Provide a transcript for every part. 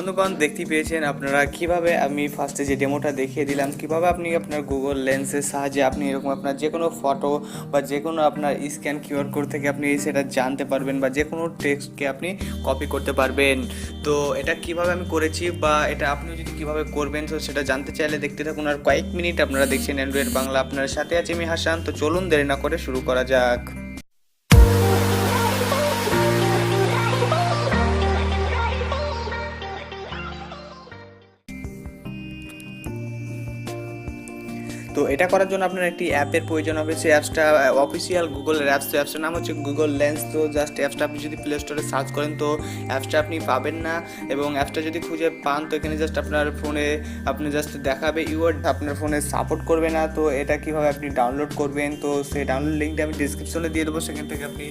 বন্ধুগণ দেখতেই পেয়েছেন আপনারা কিভাবে আমি ফার্স্টে যে ডেমোটা দেখিয়ে দিলাম কিভাবে আপনি আপনার গুগল লেন্সের সাহায্যে আপনি এরকম আপনার যে কোনো ফটো বা যে কোনো আপনার স্ক্যান কিউআর কোড থেকে আপনি সেটা জানতে পারবেন বা যে কোনো টেক্সটকে আপনি কপি করতে পারবেন। তো এটা কিভাবে আমি করেছি বা এটা আপনি যদি কিভাবে করবেন তো সেটা জানতে চাইলে দেখতে থাকুন। আর কয়েক মিনিট আপনারা দেখছেন অ্যান্ড্রয়েড বাংলা, আপনার সাথে আছি আমি হাসান। তো চলুন দেরি না করে শুরু করা যাক। তো এটা করার জন্য আপনার একটি অ্যাপের প্রয়োজন হবে। সেই অ্যাপসটা অফিসিয়াল গুগলের অ্যাপস। তো অ্যাপসটার নাম হচ্ছে গুগল লেন্স। তো জাস্ট অ্যাপসটা আপনি যদি প্লে স্টোরে সার্চ করেন তো অ্যাপসটা আপনি পাবেন না, এবং অ্যাপসটা যদি খুঁজে পান তো এখানে জাস্ট আপনার ফোনে আপনি জাস্ট দেখাবে ইউআর আপনার ফোনে সাপোর্ট করবে না। তো এটা কীভাবে আপনি ডাউনলোড করবেন তো সেই ডাউনলোড লিঙ্কটা আমি ডিসক্রিপশনে দিয়ে দেবো, সেখান থেকে আপনি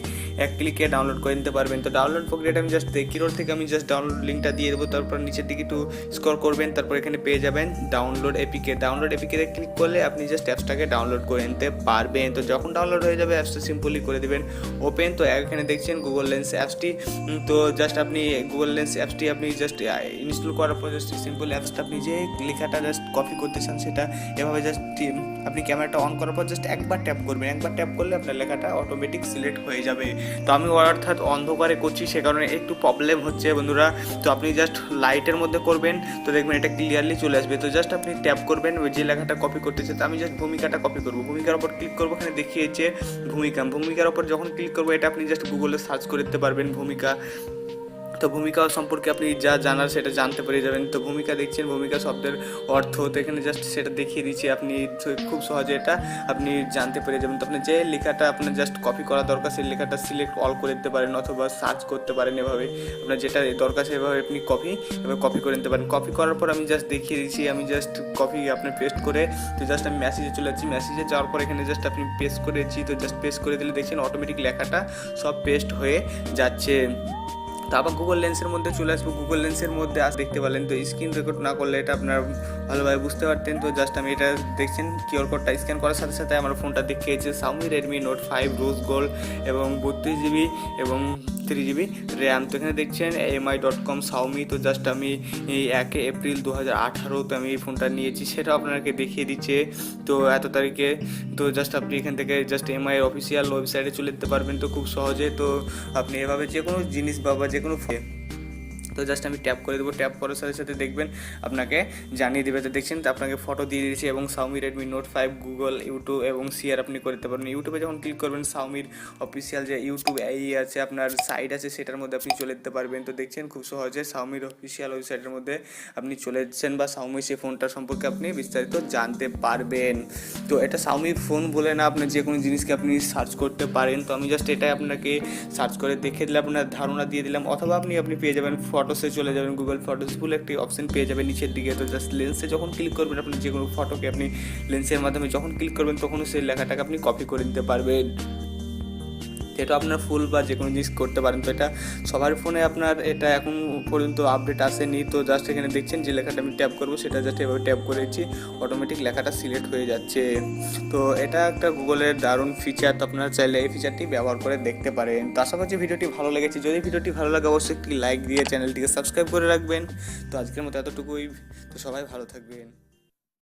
এক ক্লিকে ডাউনলোড করে নিতে পারবেন। তো ডাউনলোড প্রক্রিয়াটা আমি জাস্ট কিরোর থেকে আমি জাস্ট ডাউনলোড লিঙ্কটা দিয়ে দেবো। তারপর নিচের দিকে একটু স্ক্রল করবেন, তারপর এখানে পেয়ে যাবেন download APK. Download APK click করলে আপনি জাস্ট অ্যাপসটাকে ডাউনলোড করে নিতে পারবেন। তো যখন ডাউনলোড হয়ে যাবে অ্যাপসটা সিম্পলি করে দেবেন ওপেন। তো এখানে দেখছেন গুগল লেন্স অ্যাপসটি। তো জাস্ট আপনি গুগল লেন্স অ্যাপসটি আপনি জাস্ট ইনস্টল করার পর জাস্ট সিম্পল অ্যাপসটা আপনি যে লেখাটা জাস্ট কপি করতে চান সেটা এভাবে জাস্ট আপনি ক্যামেরাটা অন করার পর জাস্ট একবার ট্যাপ করবেন। একবার ট্যাপ করলে আপনার লেখাটা অটোমেটিক সিলেক্ট হয়ে যাবে। তো আমি অর্থাৎ অন্ধকারে করছি সে কারণে একটু প্রবলেম হচ্ছে বন্ধুরা। তো আপনি জাস্ট লাইটের মধ্যে করবেন তো দেখবেন এটা ক্লিয়ারলি চলে আসবে। তো জাস্ট আপনি ট্যাপ করবেন ওই যে লেখাটা কপি করতে চান। তো আমি জাস্ট ভূমিকাটা কপি করবো, ভূমিকার ওপর ক্লিক করবো। এখানে দেখিয়েছে ভূমিকার ওপর যখন ক্লিক করবো এটা আপনি জাস্ট গুগলে সার্চ করে দিতে পারবেন ভূমিকা। তো ভূমিকা সম্পর্কে আপনি যা জানার সেটা জানতে পেরে যাবেন। তো ভূমিকা দেখছেন, ভূমিকা শব্দের অর্থ তো এখানে জাস্ট সেটা দেখিয়ে দিচ্ছি, আপনি খুব সহজে এটা আপনি জানতে পেরে যাবেন। তো আপনি যে লেখাটা আপনার জাস্ট কপি করা দরকার সেই লেখাটা সিলেক্ট অল করে দিতে পারেন অথবা সার্চ করতে পারেন। এভাবে আপনার যেটা দরকার সেভাবে আপনি কপি করে নিতে পারেন। কপি করার পর আমি জাস্ট দেখিয়ে দিচ্ছি, আমি জাস্ট কপি আপনার পেস্ট করে তো জাস্ট আমি মেসেজে চলে যাচ্ছি। মেসেজে যাওয়ার পর এখানে জাস্ট আপনি পেস্ট করেছি। তো জাস্ট পেস্ট করে দিলে দেখছেন অটোমেটিক লেখাটা সব পেস্ট হয়ে যাচ্ছে। তো আবার গুগল লেন্সের মধ্যে চলে আসবো। গুগল লেন্সের মধ্যে দেখতে পারলেন তো স্ক্রিন রেকর্ড না করলে এটা আপনার ভালোভাবে বুঝতে পারতেন। তো জাস্ট আমি এটা দেখছেন কিউআর কোডটা স্ক্যান করার সাথে সাথে আমার ফোনটা দেখিয়েছে Xiaomi Redmi Note 5 rose gold এবং 32GB এবং 3GB র্যাম। তো এখানে দেখছেন mi.com Xiaomi। তো জাস্ট আমি এই 1 এপ্রিল 2018 আমি এই ফোনটা নিয়েছি, সেটাও আপনাকে দেখিয়ে দিচ্ছে তো এত তারিখে। তো জাস্ট আপনি এখান থেকে জাস্ট এমআই এর অফিসিয়াল ওয়েবসাইটে চলে যেতে পারবেন তো খুব সহজে। তো আপনি এভাবে যে কোনো জিনিস বা যে কোনো তো জাস্ট আমি ট্যাপ করে দেবো। ট্যাপ করার সাথে সাথে দেখবেন আপনাকে জানিয়ে দেবে। তো দেখছেন তো আপনাকে ফটো দিয়ে দিয়েছি এবং Xiaomi Redmi Note 5 Google YouTube এবং শেয়ার আপনি করতে পারবেন। ইউটিউবে যখন ক্লিক করবেন Xiaomiর অফিসিয়াল যে ইউটিউব আছে আপনার সাইট আছে সেটার মধ্যে আপনি চলে যেতে পারবেন। তো দেখছেন খুব সহজে Xiaomiর অফিসিয়াল ওয়েবসাইটের মধ্যে আপনি চলে যাচ্ছেন বা Xiaomi সেই ফোনটা সম্পর্কে আপনি বিস্তারিত জানতে পারবেন। তো এটা Xiaomi ফোন বলে না, আপনি যে কোনো জিনিসকে আপনি সার্চ করতে পারেন। তো আমি জাস্ট এটাই আপনাকে সার্চ করে দেখে দিলে আপনার ধারণা দিয়ে দিলাম, অথবা আপনি পেয়ে যাবেন ফটোসে চলে যাবেন, গুগল ফটোস ফুল একটি অপশন পেয়ে যাবেন নিচের দিকে। তো জাস্ট লেন্সে যখন ক্লিক করবেন আপনি যে কোনো ফটোকে আপনি লেন্সের মাধ্যমে যখন ক্লিক করবেন তখনও সেই লেখাটাকে আপনি কপি করে নিতে পারবেন। এটা আপনার ফুল বা যে কোনো জিনিস করতে পারেন। তো এটা সবার ফোনে আপনার এটা এখন পর্যন্ত আপডেট আসেনি। তো জাস্ট এখানে দেখছেন যে লেখাটা আমি ট্যাপ করবো সেটা জাস্ট এভাবে ট্যাপ করেছি, অটোমেটিক লেখাটা সিলেক্ট হয়ে যাচ্ছে। তো এটা একটা গুগলের দারুণ ফিচার। তো আপনারা চাইলে এই ফিচারটি ব্যবহার করে দেখতে পারেন। তো আশা করছি ভিডিওটি ভালো লেগেছে। যদি ভিডিওটি ভালো লাগে অবশ্যই একটি লাইক দিয়ে চ্যানেলটিকে সাবস্ক্রাইব করে রাখবেন। তো আজকের মতো এতটুকুই। তো সবাই ভালো থাকবেন।